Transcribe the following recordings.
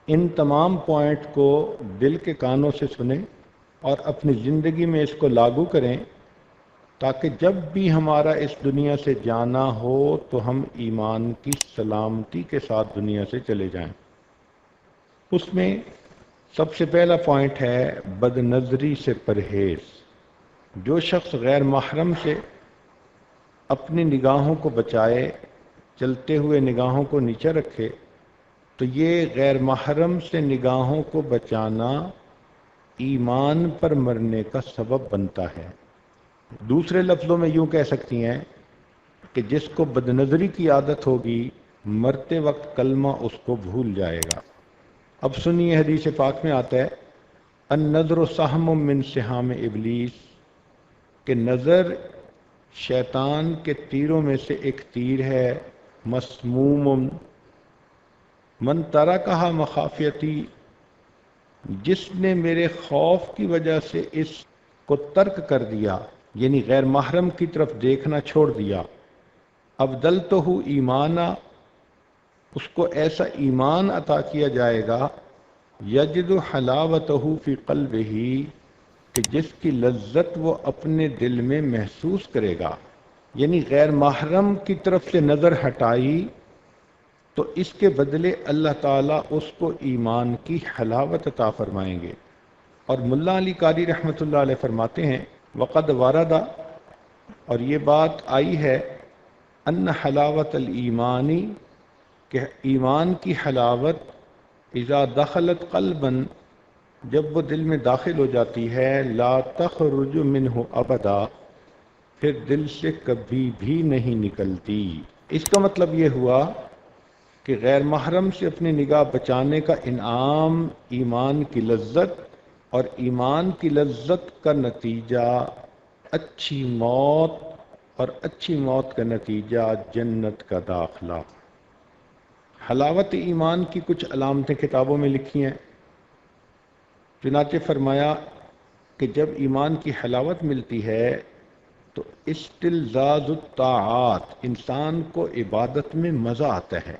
ان تمام پوائنٹ کو دل کے کانوں سے سنیں اور اپنی زندگی میں اس کو لاگو کریں، تاکہ جب بھی ہمارا اس دنیا سے جانا ہو تو ہم ایمان کی سلامتی کے ساتھ دنیا سے چلے جائیں۔ اس میں سب سے پہلا پوائنٹ ہے بد نظری سے پرہیز۔ جو شخص غیر محرم سے اپنی نگاہوں کو بچائے، چلتے ہوئے نگاہوں کو نیچے رکھے، تو یہ غیر محرم سے نگاہوں کو بچانا ایمان پر مرنے کا سبب بنتا ہے۔ دوسرے لفظوں میں یوں کہہ سکتی ہیں کہ جس کو بد نظری کی عادت ہوگی، مرتے وقت کلمہ اس کو بھول جائے گا۔ اب سنیے، حدیث پاک میں آتا ہے النظر سہم من سہام ابلیس، کہ نظر شیطان کے تیروں میں سے ایک تیر ہے، مسموم من ترکہا مخافیتی، جس نے میرے خوف کی وجہ سے اس کو ترک کر دیا، یعنی غیر محرم کی طرف دیکھنا چھوڑ دیا، ابدلتہ ایمانا، اس کو ایسا ایمان عطا کیا جائے گا، یجد حلاوتہ فی قلبہ، کہ جس کی لذت وہ اپنے دل میں محسوس کرے گا۔ یعنی غیر محرم کی طرف سے نظر ہٹائی تو اس کے بدلے اللہ تعالیٰ اس کو ایمان کی حلاوت عطا فرمائیں گے۔ اور ملا علی قاری رحمۃ اللہ علیہ فرماتے ہیں وقد ورد، اور یہ بات آئی ہے، ان حلاوت الایمانی، کہ ایمان کی حلاوت اذا دخلت قلبا، جب وہ دل میں داخل ہو جاتی ہے، لا تخرج منہ ابدا، پھر دل سے کبھی بھی نہیں نکلتی۔ اس کا مطلب یہ ہوا کہ غیر محرم سے اپنی نگاہ بچانے کا انعام ایمان کی لذت، اور ایمان کی لذت کا نتیجہ اچھی موت، اور اچھی موت کا نتیجہ جنت کا داخلہ۔ حلاوت ایمان کی کچھ علامتیں کتابوں میں لکھی ہیں۔ چنانچہ فرمایا کہ جب ایمان کی حلاوت ملتی ہے تو استلذاذ الطاعات، انسان کو عبادت میں مزہ آتا ہے،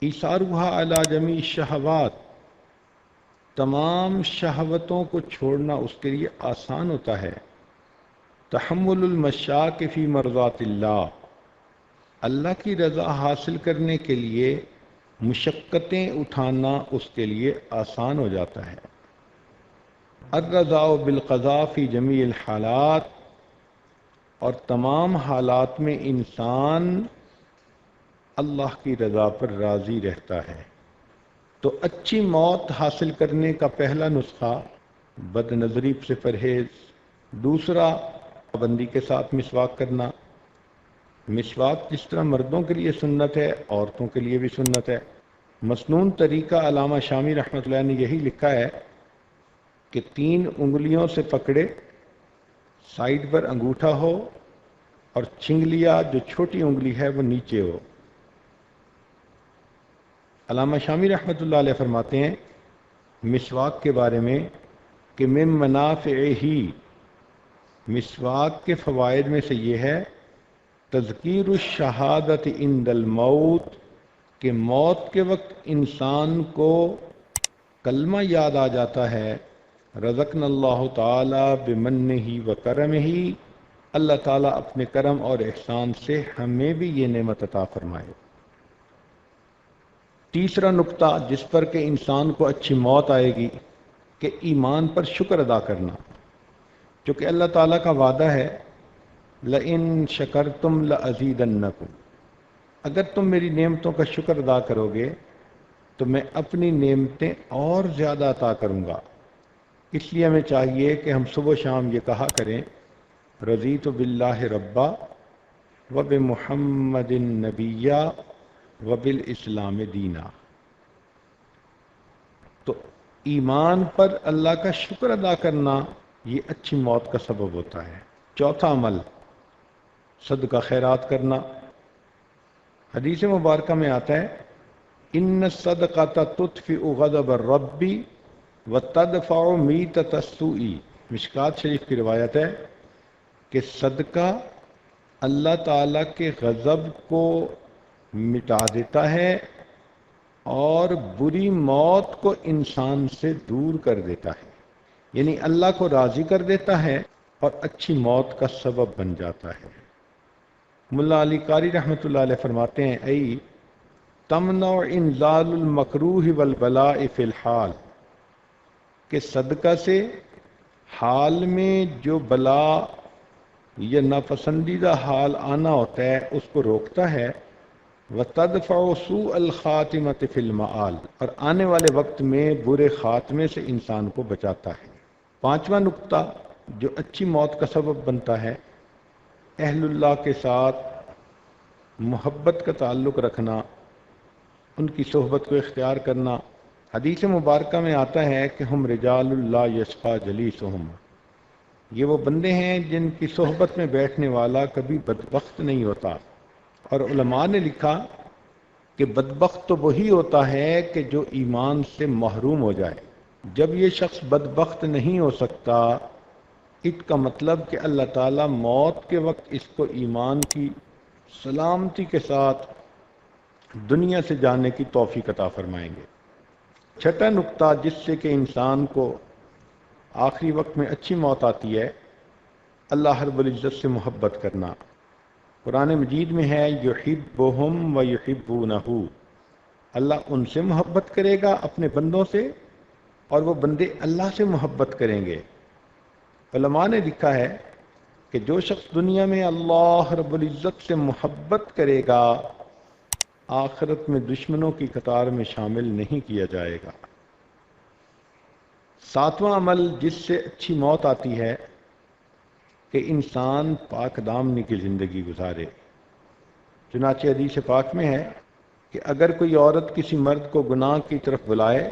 ایثارها علی جمیع الشہوات، تمام شہوتوں کو چھوڑنا اس کے لیے آسان ہوتا ہے، تحمل المشاق فی مرضات اللہ، اللہ کی رضا حاصل کرنے کے لیے مشقتیں اٹھانا اس کے لیے آسان ہو جاتا ہے، الرضا بالقضاء فی جمیع الحالات، اور تمام حالات میں انسان اللہ کی رضا پر راضی رہتا ہے۔ تو اچھی موت حاصل کرنے کا پہلا نسخہ بد نظری سے پرہیز، دوسرا پابندی کے ساتھ مسواک کرنا۔ مسواک جس طرح مردوں کے لیے سنت ہے، عورتوں کے لیے بھی سنت ہے۔ مسنون طریقہ علامہ شامی رحمۃ اللہ نے یہی لکھا ہے کہ 3 انگلیوں سے پکڑے، سائیڈ پر انگوٹھا ہو، اور چنگلیا جو چھوٹی انگلی ہے وہ نیچے ہو۔ علامہ شامی رحمۃ اللہ علیہ فرماتے ہیں مسواک کے بارے میں کہ من منافعہ، مسواک کے فوائد میں سے یہ ہے تذکیر الشہادت عند الموت، کہ موت کے وقت انسان کو کلمہ یاد آ جاتا ہے، رزقنا اللہ تعالی بمنہ و کرمہ، اللہ تعالیٰ اپنے کرم اور احسان سے ہمیں بھی یہ نعمت عطا فرمائے۔ تیسرا نقطہ جس پر کہ انسان کو اچھی موت آئے گی کہ ایمان پر شکر ادا کرنا، چونکہ اللہ تعالیٰ کا وعدہ ہے لئن شکرتم لازیدنکم، اگر تم میری نعمتوں کا شکر ادا کرو گے تو میں اپنی نعمتیں اور زیادہ عطا کروں گا۔ اس لیے ہمیں چاہیے کہ ہم صبح و شام یہ کہا کریں رضیت باللہ ربا وبمحمد نبیّا وبالاسلام دینا۔ تو ایمان پر اللہ کا شکر ادا کرنا یہ اچھی موت کا سبب ہوتا ہے۔ چوتھا عمل صدقہ خیرات کرنا۔ حدیث مبارکہ میں آتا ہے ان الصدقۃ تطفئ غضب الرب وتدفع میتۃ السوء، مشکات شریف کی روایت ہے کہ صدقہ اللہ تعالیٰ کے غضب کو مٹا دیتا ہے اور بری موت کو انسان سے دور کر دیتا ہے، یعنی اللہ کو راضی کر دیتا ہے اور اچھی موت کا سبب بن جاتا ہے۔ ملا علی قاری رحمۃ اللہ علیہ فرماتے ہیں، ای تمنع انزال المکروہ والبلاء فی الحال، کہ صدقہ سے حال میں جو بلا یا ناپسندیدہ حال آنا ہوتا ہے اس کو روکتا ہے، وتدفع سوء الخاتمۃ فی المآل، اور آنے والے وقت میں برے خاتمے سے انسان کو بچاتا ہے۔ پانچواں نقطہ جو اچھی موت کا سبب بنتا ہے، اہل اللہ کے ساتھ محبت کا تعلق رکھنا، ان کی صحبت کو اختیار کرنا۔ حدیث مبارکہ میں آتا ہے کہ ہم رجال اللہ یشقی جلیسہم، یہ وہ بندے ہیں جن کی صحبت میں بیٹھنے والا کبھی بدبخت نہیں ہوتا۔ اور علماء نے لکھا کہ بدبخت تو وہی ہوتا ہے کہ جو ایمان سے محروم ہو جائے۔ جب یہ شخص بدبخت نہیں ہو سکتا، اس کا مطلب کہ اللہ تعالیٰ موت کے وقت اس کو ایمان کی سلامتی کے ساتھ دنیا سے جانے کی توفیق عطا فرمائیں گے۔ چھٹا نقطہ جس سے کہ انسان کو آخری وقت میں اچھی موت آتی ہے، اللہ رب العزت سے محبت کرنا۔ قرآن مجید میں ہے یحبہم ویحبونہ، اللہ ان سے محبت کرے گا اپنے بندوں سے، اور وہ بندے اللہ سے محبت کریں گے۔ علماء نے لکھا ہے کہ جو شخص دنیا میں اللہ رب العزت سے محبت کرے گا، آخرت میں دشمنوں کی قطار میں شامل نہیں کیا جائے گا۔ ساتواں عمل جس سے اچھی موت آتی ہے کہ انسان پاک دامنی کی زندگی گزارے۔ چنانچہ حدیث پاک میں ہے کہ اگر کوئی عورت کسی مرد کو گناہ کی طرف بلائے،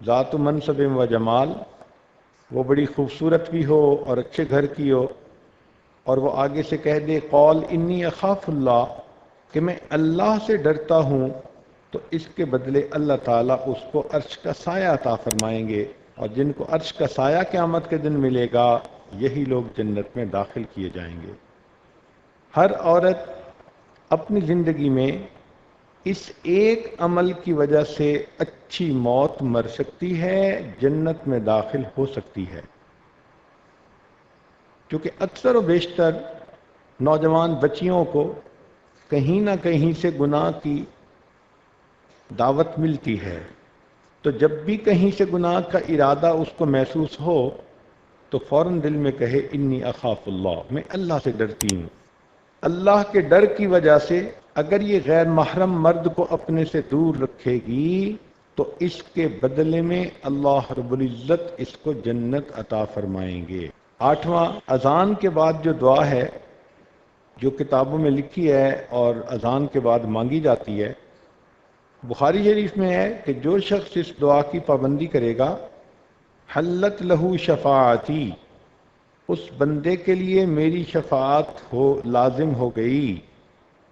ذات منصب و جمال، وہ بڑی خوبصورت بھی ہو اور اچھے گھر کی ہو، اور وہ آگے سے کہہ دے قول انی اخاف اللہ، کہ میں اللہ سے ڈرتا ہوں، تو اس کے بدلے اللہ تعالیٰ اس کو عرش کا سایہ عطا فرمائیں گے، اور جن کو عرش کا سایہ قیامت کے دن ملے گا یہی لوگ جنت میں داخل کیے جائیں گے۔ ہر عورت اپنی زندگی میں اس ایک عمل کی وجہ سے اچھی موت مر سکتی ہے، جنت میں داخل ہو سکتی ہے۔ کیونکہ اکثر و بیشتر نوجوان بچیوں کو کہیں نہ کہیں سے گناہ کی دعوت ملتی ہے، تو جب بھی کہیں سے گناہ کا ارادہ اس کو محسوس ہو تو فوراً دل میں کہے انی اخاف اللہ، میں اللہ سے ڈرتی ہوں۔ اللہ کے ڈر کی وجہ سے اگر یہ غیر محرم مرد کو اپنے سے دور رکھے گی تو اس کے بدلے میں اللہ رب العزت اس کو جنت عطا فرمائیں گے۔ آٹھواں، اذان کے بعد جو دعا ہے جو کتابوں میں لکھی ہے اور اذان کے بعد مانگی جاتی ہے، بخاری شریف میں ہے کہ جو شخص اس دعا کی پابندی کرے گا، حلت لہو شفاعتی، اس بندے کے لیے میری شفاعت لازم ہو گئی۔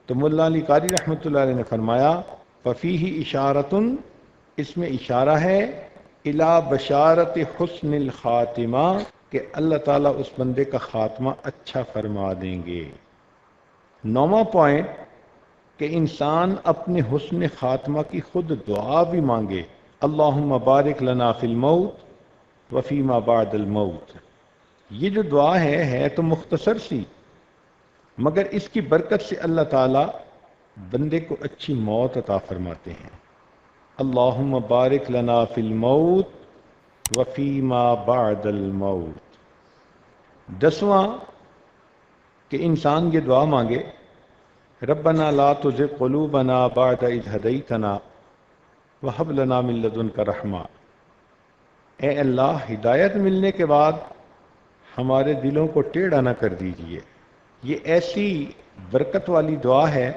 تو ملا علی قاری رحمۃ اللہ علیہ نے فرمایا ففیہ اشارۃ، اس میں اشارہ ہے الی بشارت حسن الخاتمہ، کہ اللہ تعالیٰ اس بندے کا خاتمہ اچھا فرما دیں گے۔ نوواں پوائنٹ کہ انسان اپنے حسن خاتمہ کی خود دعا بھی مانگے، اللہم بارک لنا فی الموت وفیما بعد الموت۔ یہ جو دعا ہے تو مختصر سی، مگر اس کی برکت سے اللہ تعالیٰ بندے کو اچھی موت عطا فرماتے ہیں۔ اللہم بارک لنا فی الموت وفیما بعد الموت۔ دسواں کہ انسان یہ دعا مانگے ربنا لا تزغ قلوبنا بعد اذ ہدیتنا وہب لنا من لدنک رحمہ، اے اللہ ہدایت ملنے کے بعد ہمارے دلوں کو ٹیڑھا نہ کر دیجیے۔ یہ ایسی برکت والی دعا ہے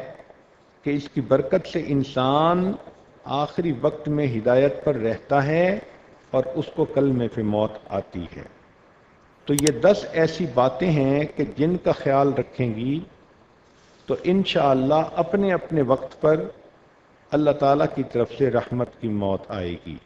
کہ اس کی برکت سے انسان آخری وقت میں ہدایت پر رہتا ہے اور اس کو کلمے پہ موت آتی ہے۔ تو یہ 10 ایسی باتیں ہیں کہ جن کا خیال رکھیں گی تو انشاءاللہ اپنے اپنے وقت پر اللہ تعالیٰ کی طرف سے رحمت کی موت آئے گی۔